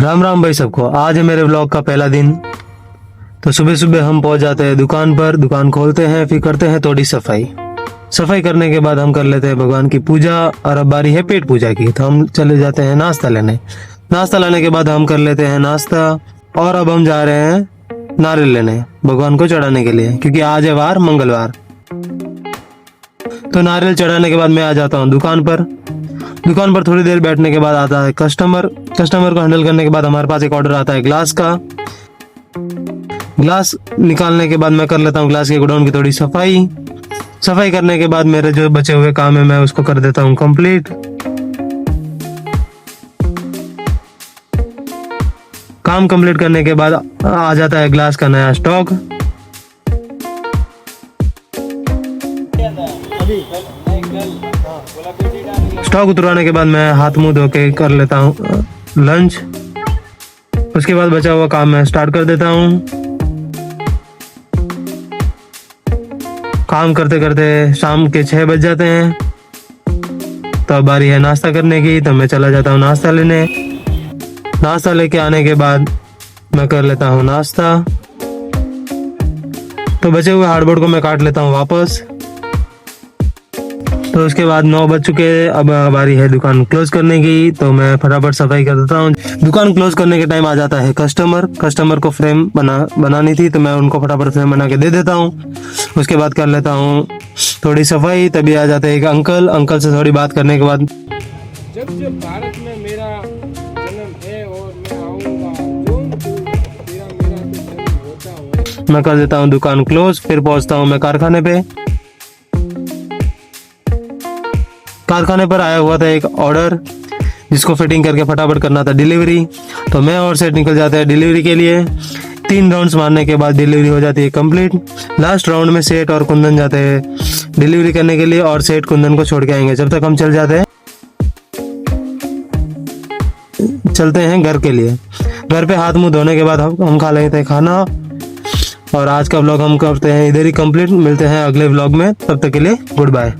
राम राम भाई सबको। आज है मेरे व्लॉग का पहला दिन। तो सुबह सुबह हम पहुंच जाते हैं दुकान पर, दुकान खोलते हैं, फिर करते हैं थोड़ी सफाई। सफाई करने के बाद हम कर लेते हैं भगवान की पूजा, और अब बारी है पेट पूजा की। तो हम चले जाते हैं नाश्ता लेने। नाश्ता लाने के बाद हम कर लेते हैं नाश्ता, और अब हम जा रहे हैं नारियल लेने भगवान को चढ़ाने के लिए, क्योंकि आज है वार मंगलवार। तो नारियल चढ़ाने के बाद मैं आ जाता हूँ दुकान पर। दुकान पर थोड़ी देर बैठने के बाद आता है कस्टमर को हैंडल करने के बाद हमारे पास एक ऑर्डर आता है ग्लास का। ग्लास निकालने के बाद मैं कर लेता हूँ ग्लास के गोडाउन की थोड़ी सफाई। सफाई करने के बाद मेरे जो बचे हुए काम है मैं उसको कर देता हूँ कंप्लीट। काम कंप्लीट करने के बाद आ जाता है ग्लास का नया स्टॉक। स्टॉक उतरवाने के बाद मैं हाथ मुंह धो के कर लेता हूँ लंच। उसके बाद बचा हुआ काम मैं स्टार्ट कर देता हूँ। काम करते करते शाम के 6 बज जाते हैं। तो अब बारी है नाश्ता करने की, तो मैं चला जाता हूँ नाश्ता लेने। नाश्ता लेके आने के बाद मैं कर लेता हूँ नाश्ता। तो बचे हुए हार्डबोर्ड को मैं काट लेता हूँ वापस। तो उसके बाद 9 बज चुके हैं। अब बारी है दुकान क्लोज करने की, तो मैं फटाफट सफाई कर देता हूँ। दुकान क्लोज करने के टाइम आ जाता है कस्टमर को फ्रेम बनानी थी, तो मैं उनको फटाफट फ्रेम बना के दे देता हूँ। उसके बाद कर लेता हूँ थोड़ी सफाई। तभी आ जाते हैं एक अंकल से थोड़ी बात करने के बाद, जब भारत में मेरा जन्म है और मैं आऊंगा, तेरा मेरा तो जन्म होता हो। मैं कर देता हूँ दुकान क्लोज। फिर पहुंचता हूँ मैं कारखाने पे। कारखाने पर आया हुआ था एक ऑर्डर जिसको फिटिंग करके फटाफट करना था डिलीवरी। तो मैं और सेठ निकल जाते हैं डिलीवरी के लिए। 3 राउंड्स मारने के बाद डिलीवरी हो जाती है कंप्लीट। लास्ट राउंड में सेठ और कुंदन जाते हैं डिलीवरी करने के लिए, और सेठ कुंदन को छोड़ के आएंगे। जब तक हम चलते हैं घर के लिए। घर पे हाथ मुंह धोने के बाद हम खा लेते हैं खाना। और आज का व्लॉग हम करते हैं इधर ही कंप्लीट। मिलते हैं अगले व्लॉग में, तब तक के लिए गुड बाय।